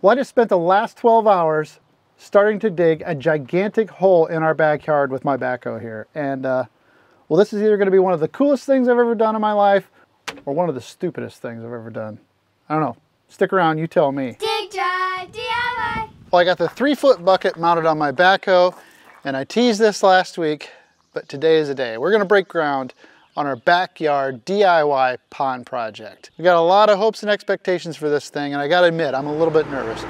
Well, I just spent the last 12 hours starting to dig a gigantic hole in our backyard with my backhoe here. And well, this is either going to be one of the coolest things I've ever done in my life or one of the stupidest things I've ever done. I don't know. Stick around, you tell me. Dig Drive DIY. Well, I got the 3-foot bucket mounted on my backhoe, and I teased this last week, but today is the day. We're going to break ground on our backyard DIY pond project. We got a lot of hopes and expectations for this thing, and I got to admit, I'm a little bit nervous.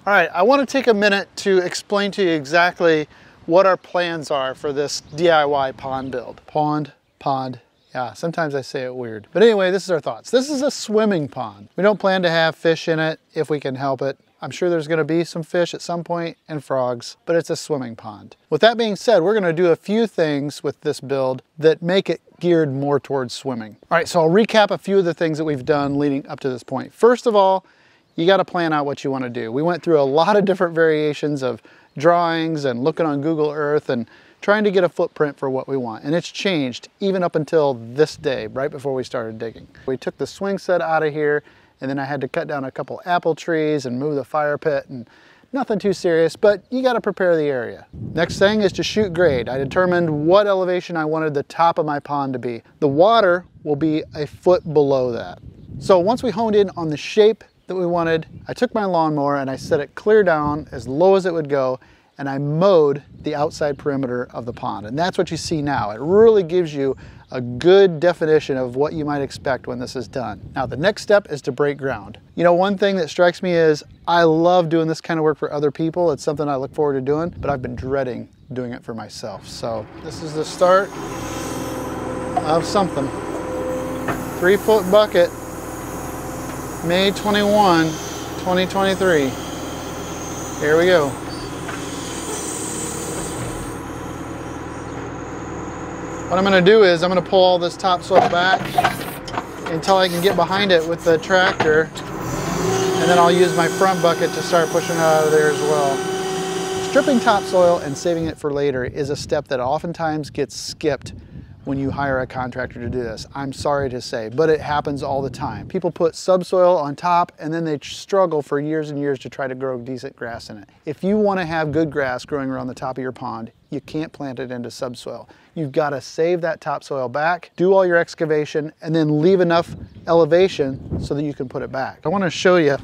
All right, I want to take a minute to explain to you exactly what our plans are for this DIY pond build. Pond. Yeah, sometimes I say it weird. But anyway, this is our thoughts. This is a swimming pond. We don't plan to have fish in it if we can help it. I'm sure there's gonna be some fish at some point and frogs, but it's a swimming pond. With that being said, we're gonna do a few things with this build that make it geared more towards swimming. All right, so I'll recap a few of the things that we've done leading up to this point. First of all, you gotta plan out what you wanna do. We went through a lot of different variations of drawings and looking on Google Earth and trying to get a footprint for what we want. And it's changed even up until this day, right before we started digging. We took the swing set out of here, and then I had to cut down a couple apple trees and move the fire pit, and nothing too serious, but you gotta prepare the area. Next thing is to shoot grade. I determined what elevation I wanted the top of my pond to be. The water will be a foot below that. So once we honed in on the shape that we wanted, I took my lawnmower and I set it clear down as low as it would go, and I mowed the outside perimeter of the pond. And that's what you see now. It really gives you a good definition of what you might expect when this is done. Now, the next step is to break ground. You know, one thing that strikes me is I love doing this kind of work for other people. It's something I look forward to doing, but I've been dreading doing it for myself. So this is the start of something. 3-foot bucket, May 21, 2023. Here we go. What I'm going to do is I'm going to pull all this topsoil back until I can get behind it with the tractor, and then I'll use my front bucket to start pushing it out of there as well. Stripping topsoil and saving it for later is a step that oftentimes gets skipped when you hire a contractor to do this. I'm sorry to say, but it happens all the time. People put subsoil on top and then they struggle for years and years to try to grow decent grass in it. If you want to have good grass growing around the top of your pond, you can't plant it into subsoil. You've got to save that topsoil back, do all your excavation, and then leave enough elevation so that you can put it back. I want to show you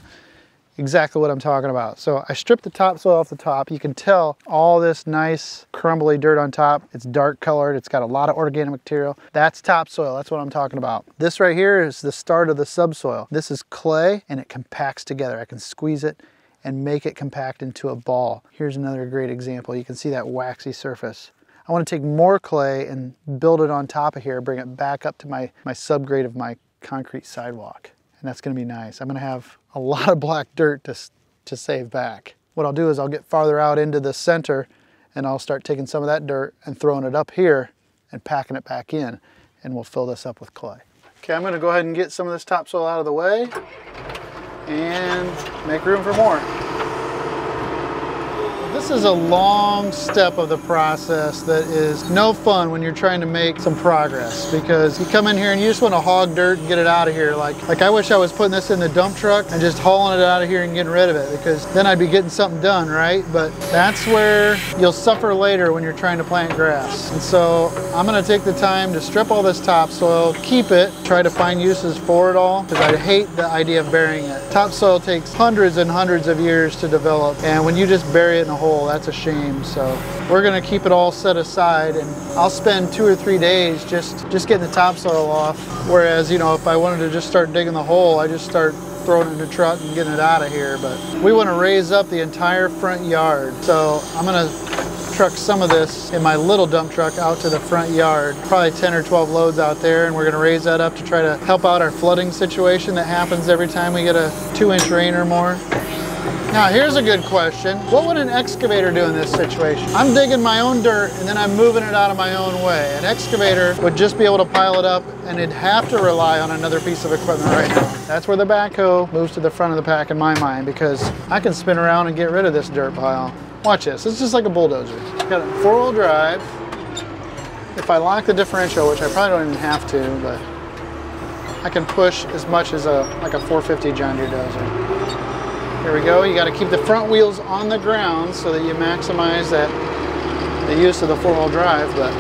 exactly what I'm talking about. So I stripped the topsoil off the top. You can tell all this nice crumbly dirt on top. It's dark colored. It's got a lot of organic material. That's topsoil. That's what I'm talking about. This right here is the start of the subsoil. This is clay, and it compacts together. I can squeeze it and make it compact into a ball. Here's another great example. You can see that waxy surface. I want to take more clay and build it on top of here, bring it back up to my subgrade of my concrete sidewalk. And that's going to be nice. I'm going to have a lot of black dirt to save back. What I'll do is I'll get farther out into the center, and I'll start taking some of that dirt and throwing it up here and packing it back in, and we'll fill this up with clay. Okay, I'm going to go ahead and get some of this topsoil out of the way and make room for more. This is a long step of the process that is no fun when you're trying to make some progress, because you come in here and you just want to hog dirt and get it out of here. Like I wish I was putting this in the dump truck and just hauling it out of here and getting rid of it, because then I'd be getting something done, right? But that's where you'll suffer later when you're trying to plant grass. And so I'm going to take the time to strip all this topsoil, keep it, try to find uses for it all, because I hate the idea of burying it. Topsoil takes hundreds and hundreds of years to develop, and when you just bury it in a hole, that's a shame. So we're going to keep it all set aside, and I'll spend 2 or 3 days just getting the topsoil off. Whereas, you know, if I wanted to just start digging the hole, I just start throwing it in the truck and getting it out of here. But we want to raise up the entire front yard. So I'm going to truck some of this in my little dump truck out to the front yard, probably 10 or 12 loads out there, and we're going to raise that up to try to help out our flooding situation that happens every time we get a 2-inch rain or more. Now here's a good question. What would an excavator do in this situation? I'm digging my own dirt and then I'm moving it out of my own way. An excavator would just be able to pile it up, and it'd have to rely on another piece of equipment right now. That's where the backhoe moves to the front of the pack in my mind, because I can spin around and get rid of this dirt pile. Watch this. It's just like a bulldozer. It's got a 4-wheel drive. If I lock the differential, which I probably don't even have to, but I can push as much as like a 450 John Deere dozer. Here we go. You got to keep the front wheels on the ground so that you maximize the use of the four-wheel drive. But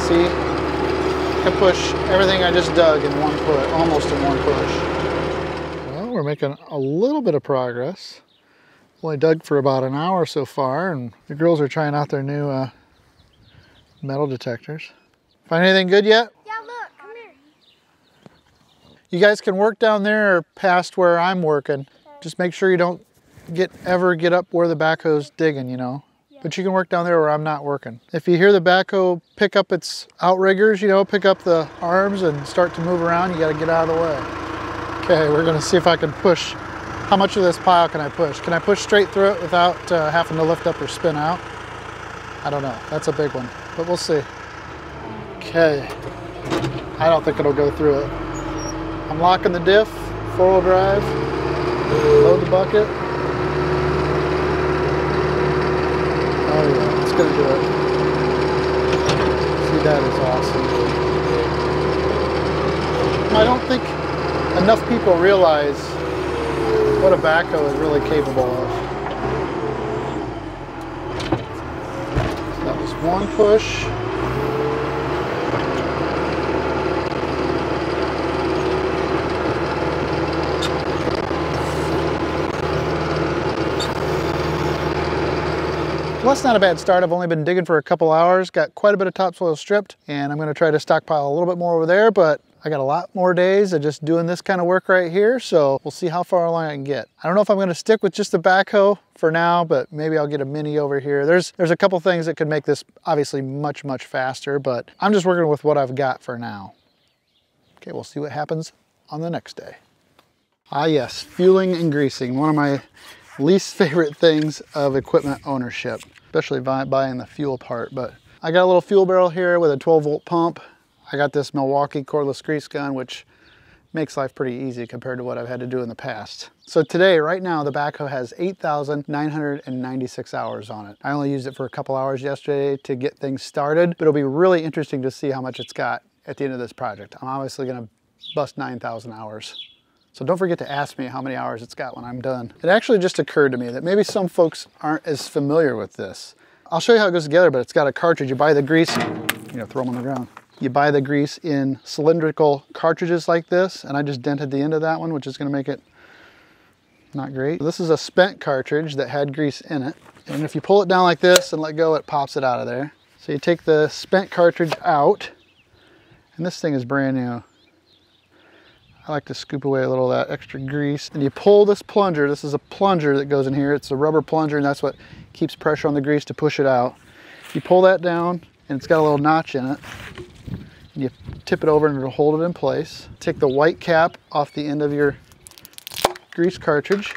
see, I can push everything I just dug in one push, almost in one push. Well, we're making a little bit of progress. Only dug for about an hour so far, and the girls are trying out their new metal detectors. Find anything good yet? Yeah, look, come here. You guys can work down there or past where I'm working. Just make sure you don't ever get up where the backhoe's digging, you know. Yeah. But you can work down there where I'm not working. If you hear the backhoe pick up its outriggers, you know, pick up the arms and start to move around, you got to get out of the way. Okay, we're going to see if I can push. How much of this pile can I push? Can I push straight through it without having to lift up or spin out? I don't know. That's a big one, but we'll see. Okay. I don't think it'll go through it. I'm locking the diff, four-wheel drive, load the bucket. Oh yeah, it's gonna do it. See, that is awesome. I don't think enough people realize what a backhoe is really capable of. So that was one push. Well, that's not a bad start. I've only been digging for a couple hours, got quite a bit of topsoil stripped, and I'm going to try to stockpile a little bit more over there, but I got a lot more days of just doing this kind of work right here, so we'll see how far along I can get. I don't know if I'm going to stick with just the backhoe for now, but maybe I'll get a mini over here. There's a couple things that could make this obviously much, much faster, but I'm just working with what I've got for now. Okay, we'll see what happens on the next day. Ah yes, fueling and greasing, one of my least favorite things of equipment ownership, especially buying the fuel part. But I got a little fuel barrel here with a 12-volt pump. I got this Milwaukee cordless grease gun, which makes life pretty easy compared to what I've had to do in the past. So today, right now, the backhoe has 8,996 hours on it. I only used it for a couple hours yesterday to get things started, but it'll be really interesting to see how much it's got at the end of this project. I'm obviously gonna bust 9,000 hours. So don't forget to ask me how many hours it's got when I'm done. It actually just occurred to me that maybe some folks aren't as familiar with this. I'll show you how it goes together, but it's got a cartridge. You buy the grease, throw them on the ground. You buy the grease in cylindrical cartridges like this, and I just dented the end of that one, which is gonna make it not great. This is a spent cartridge that had grease in it. And if you pull it down like this and let go, it pops it out of there. So you take the spent cartridge out, and this thing is brand new. I like to scoop away a little of that extra grease. And you pull this plunger. This is a plunger that goes in here. It's a rubber plunger, and that's what keeps pressure on the grease to push it out. You pull that down, and it's got a little notch in it. And you tip it over, and it'll hold it in place. Take the white cap off the end of your grease cartridge,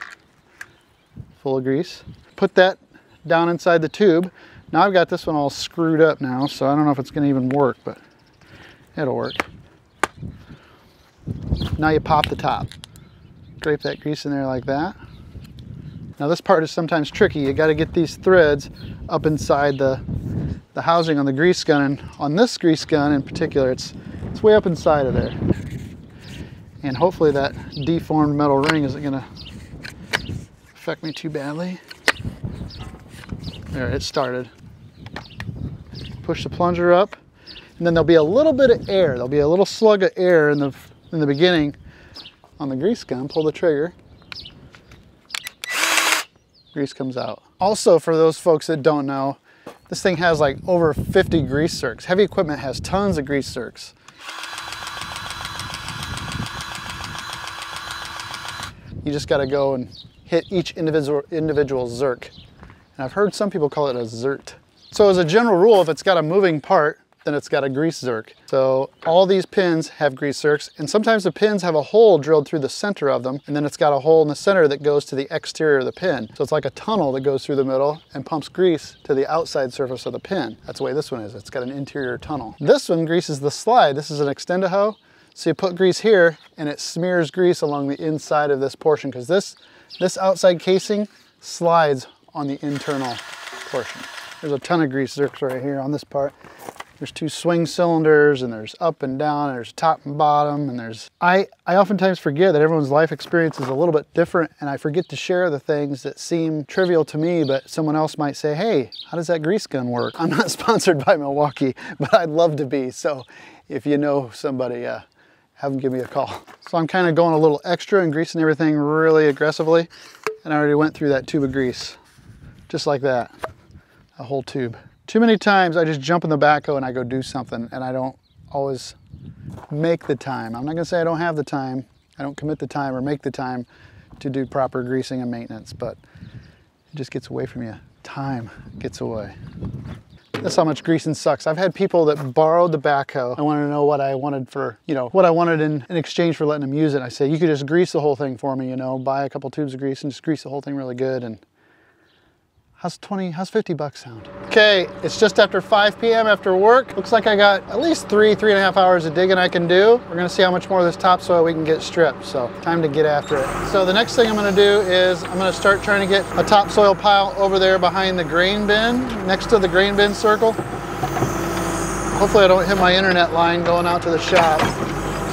full of grease. Put that down inside the tube. Now I've got this one all screwed up now, so I don't know if it's going to even work, but it'll work. Now you pop the top. Drape that grease in there like that. Now this part is sometimes tricky. You got to get these threads up inside the housing on the grease gun, and on this grease gun in particular, it's way up inside of there. And hopefully that deformed metal ring isn't going to affect me too badly. There, it started. Push the plunger up, and then there'll be a little bit of air. There'll be a little slug of air in the beginning on the grease gun. Pull the trigger. Grease comes out. Also, for those folks that don't know, this thing has like over 50 grease zerks. Heavy equipment has tons of grease zerks. You just got to go and hit each individual zerk. And I've heard some people call it a zert. So as a general rule, if it's got a moving part, then it's got a grease zerk. So all these pins have grease zerks, and sometimes the pins have a hole drilled through the center of them, and then it's got a hole in the center that goes to the exterior of the pin. So it's like a tunnel that goes through the middle and pumps grease to the outside surface of the pin. That's the way this one is. It's got an interior tunnel. This one greases the slide. This is an Extend-A-Hoe. So you put grease here, and it smears grease along the inside of this portion, because this outside casing slides on the internal portion. There's a ton of grease zerks right here on this part. There's two swing cylinders, and there's up and down, and there's top and bottom, and there's... I oftentimes forget that everyone's life experience is a little bit different, and I forget to share the things that seem trivial to me, but someone else might say, hey, how does that grease gun work? I'm not sponsored by Milwaukee, but I'd love to be, so if you know somebody, have them give me a call. So I'm kind of going a little extra and greasing everything really aggressively, and I already went through that tube of grease, just like that, a whole tube. Too many times I just jump in the backhoe and I go do something, and I don't always make the time. I'm not gonna say I don't have the time, I don't commit the time or make the time to do proper greasing and maintenance, but it just gets away from you. Time gets away. That's how much greasing sucks. I've had people that borrowed the backhoe. I wanted to know what I wanted for, what I wanted in exchange for letting them use it. I say, you could just grease the whole thing for me, buy a couple tubes of grease and just grease the whole thing really good. And how's 50 bucks sound? Okay, it's just after 5 p.m. after work. Looks like I got at least 3.5 hours of digging I can do. We're gonna see how much more of this topsoil we can get stripped, so time to get after it. So the next thing I'm gonna do is I'm gonna start trying to get a topsoil pile over there behind the grain bin, next to the grain bin circle. Hopefully I don't hit my internet line going out to the shop.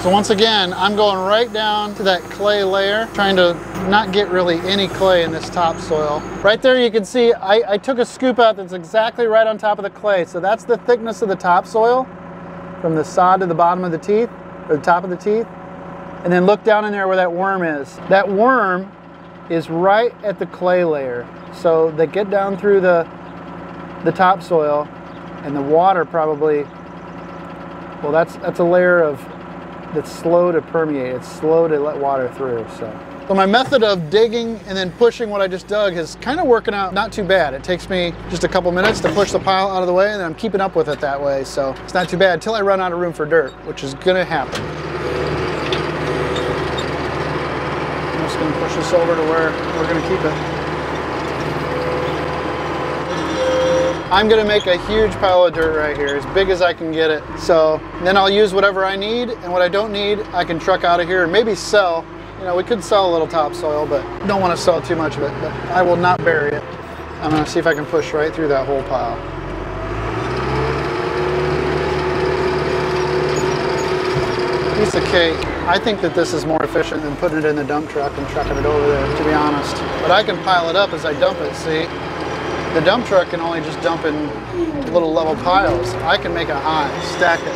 So once again, I'm going right down to that clay layer, trying to not get really any clay in this topsoil. Right there you can see I took a scoop out that's exactly right on top of the clay. So that's the thickness of the topsoil from the sod to the bottom of the teeth, or the top of the teeth. And then look down in there where that worm is. That worm is right at the clay layer. So they get down through the topsoil, and the water probably, well, that's a layer that's slow to permeate. It's slow to let water through. So my method of digging and then pushing what I just dug is kind of working out not too bad. It takes me just a couple minutes to push the pile out of the way, and then I'm keeping up with it that way. So it's not too bad until I run out of room for dirt, which is gonna happen. I'm just gonna push this over to where we're gonna keep it. I'm gonna make a huge pile of dirt right here, as big as I can get it. So then I'll use whatever I need, and what I don't need, I can truck out of here and maybe sell. We could sell a little topsoil, but don't want to sell too much of it, but I will not bury it. I'm gonna see if I can push right through that whole pile. Piece of cake. I think that this is more efficient than putting it in the dump truck and trucking it over there, to be honest. But I can pile it up as I dump it, see? The dump truck can only just dump in little level piles. I can make a high, stack it.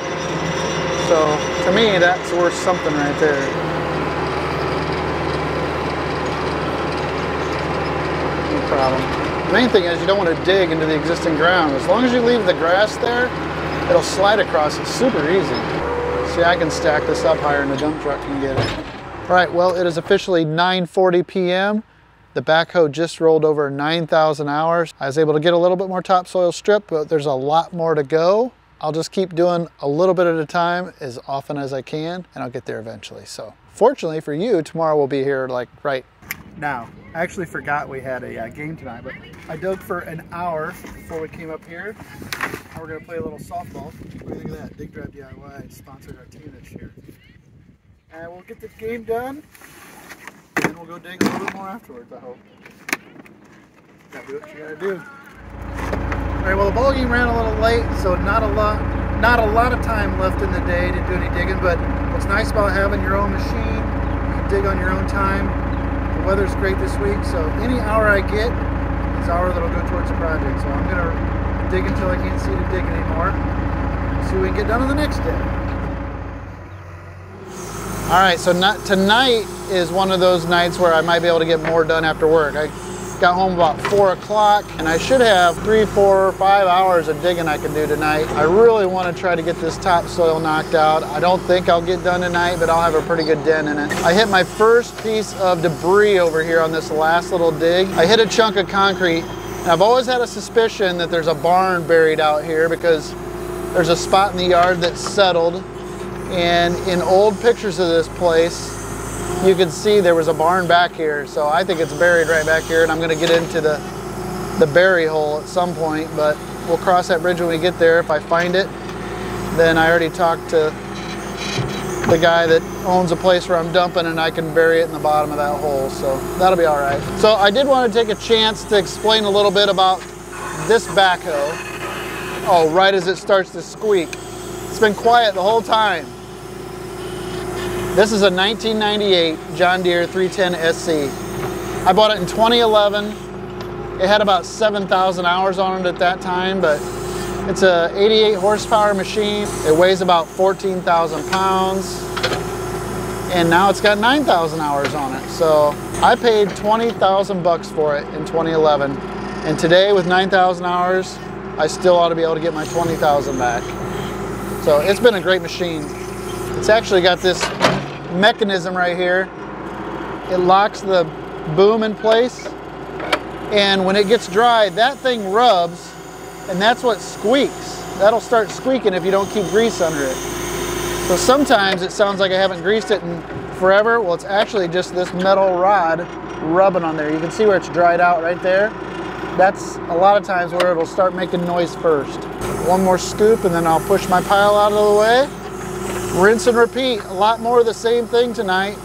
So to me, that's worth something right there. No problem. The main thing is you don't want to dig into the existing ground. As long as you leave the grass there, it'll slide across it super easy. See, I can stack this up higher than the dump truck can get it. All right, well, it is officially 9:40 p.m. The backhoe just rolled over 9,000 hours. I was able to get a little bit more topsoil stripped, but there's a lot more to go. I'll just keep doing a little bit at a time as often as I can, and I'll get there eventually. So fortunately for you, tomorrow we'll be here like right now. I actually forgot we had a game tonight, but I dug for an hour before we came up here. Now we're gonna play a little softball. What do you think of that? Dig Drive DIY sponsored our team this year. And we'll get the game done. And then we'll go dig a little bit more afterwards, I hope. Gotta do what you gotta do. Alright, well, the ball game ran a little late, so not a lot of time left in the day to do any digging, but what's nice about having your own machine, you can dig on your own time. The weather's great this week, so any hour I get is an hour that'll go towards the project. So I'm gonna dig until I can't see to dig anymore. See what we can get done on the next day. All right, so tonight is one of those nights where I might be able to get more done after work. I got home about 4 o'clock, and I should have 3, 4, 5 hours of digging I can do tonight. I really want to try to get this topsoil knocked out. I don't think I'll get done tonight, but I'll have a pretty good dent in it. I hit my first piece of debris over here on this last little dig. I hit a chunk of concrete, and I've always had a suspicion that there's a barn buried out here because there's a spot in the yard that's settled. And in old pictures of this place, you can see there was a barn back here. So I think it's buried right back here, and I'm gonna get into the bury hole at some point, but we'll cross that bridge when we get there. If I find it, then I already talked to the guy that owns a place where I'm dumping, and I can bury it in the bottom of that hole, so that'll be all right. So I did want to take a chance to explain a little bit about this backhoe. Oh, right as it starts to squeak. It's been quiet the whole time. This is a 1998 John Deere 310 SC. I bought it in 2011. It had about 7,000 hours on it at that time, but it's a 88 horsepower machine. It weighs about 14,000 pounds. And now it's got 9,000 hours on it. So I paid 20,000 bucks for it in 2011. And today with 9,000 hours, I still ought to be able to get my 20,000 back. So it's been a great machine. It's actually got this mechanism right here. It locks the boom in place. And when it gets dry, that thing rubs, and that's what squeaks. That'll start squeaking if you don't keep grease under it. So sometimes it sounds like I haven't greased it in forever. Well, it's actually just this metal rod rubbing on there. You can see where it's dried out right there. That's a lot of times where it'll start making noise first. One more scoop and then I'll push my pile out of the way. Rinse and repeat. A lot more of the same thing tonight,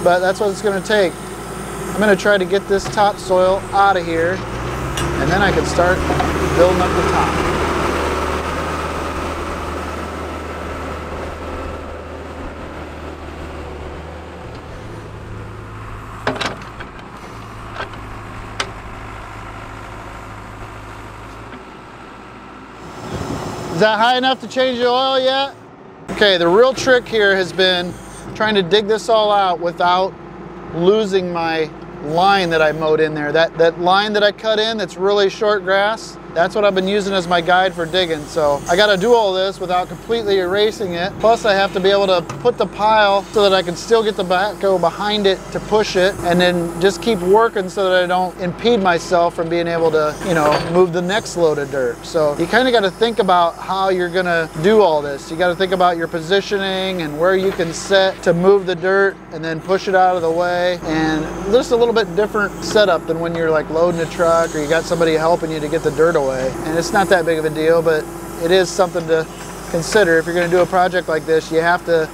but that's what it's going to take. I'm going to try to get this topsoil out of here, and then I can start building up the top. Is that high enough to change the oil yet? Okay, the real trick here has been trying to dig this all out without losing my line that I mowed in there. That line that I cut in that's really short grass, that's what I've been using as my guide for digging. So I got to do all this without completely erasing it. Plus I have to be able to put the pile so that I can still get the backhoe behind it to push it, and then just keep working so that I don't impede myself from being able to, you know, move the next load of dirt. So you kind of got to think about how you're gonna do all this. You got to think about your positioning and where you can set to move the dirt and then push it out of the way. And just a little bit different setup than when you're like loading a truck or you got somebody helping you to get the dirt away. And it's not that big of a deal, but it is something to consider. If you're going to do a project like this, you have to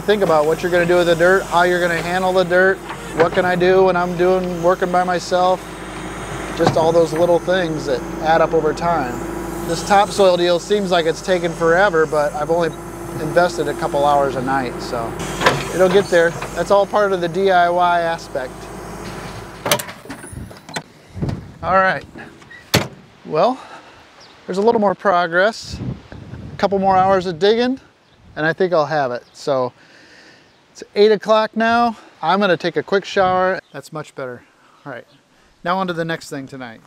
think about what you're going to do with the dirt, how you're going to handle the dirt, what can I do when I'm working by myself, just all those little things that add up over time. This topsoil deal seems like it's taken forever, but I've only invested a couple hours a night, so it'll get there. That's all part of the DIY aspect. All right. Well, there's a little more progress, a couple more hours of digging, and I think I'll have it. So it's 8 o'clock now. I'm gonna take a quick shower. That's much better. All right, now on to the next thing tonight.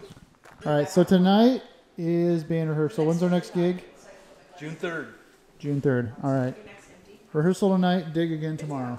All right, so tonight is band rehearsal. When's our next gig? June 3rd. June 3rd, all right. Rehearsal tonight, dig again tomorrow.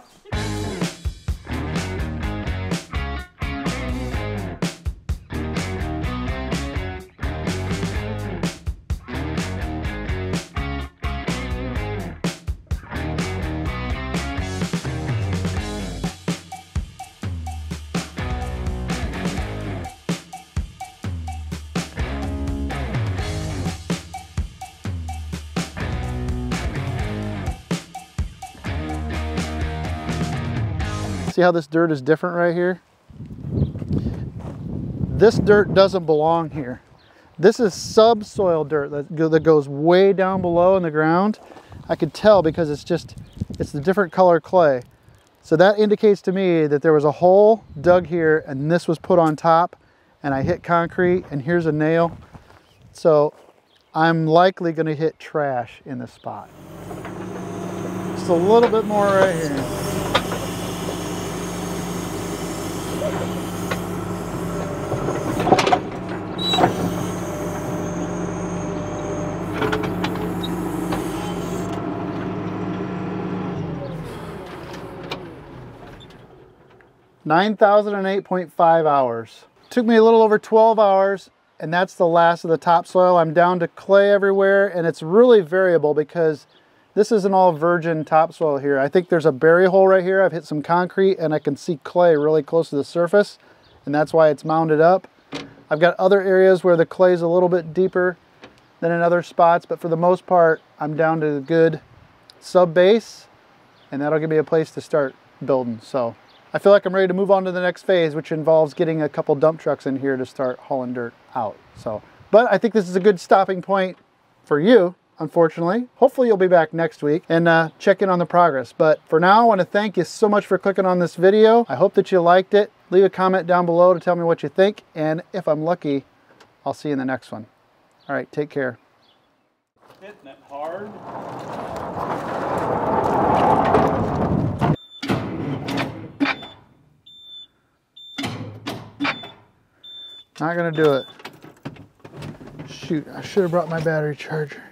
See how this dirt is different right here? This dirt doesn't belong here. This is subsoil dirt that goes way down below in the ground. I could tell because it's the different color clay. So that indicates to me that there was a hole dug here and this was put on top and I hit concrete and here's a nail. So I'm likely gonna hit trash in this spot. Just a little bit more right here. 9,008.5 hours. Took me a little over 12 hours, and that's the last of the topsoil. I'm down to clay everywhere, and it's really variable because this isn't all virgin topsoil here. I think there's a bury hole right here. I've hit some concrete, and I can see clay really close to the surface, and that's why it's mounded up. I've got other areas where the clay is a little bit deeper than in other spots, but for the most part, I'm down to good sub-base, and that'll give me a place to start building. So I feel like I'm ready to move on to the next phase, which involves getting a couple dump trucks in here to start hauling dirt out. So But I think this is a good stopping point for you, unfortunately. Hopefully you'll be back next week and check in on the progress. But for now, I want to thank you so much for clicking on this video. I hope that you liked it. Leave a comment down below to tell me what you think. And if I'm lucky, I'll see you in the next one. All right, take care. Hitting it hard. Not gonna do it. Shoot, I should have brought my battery charger.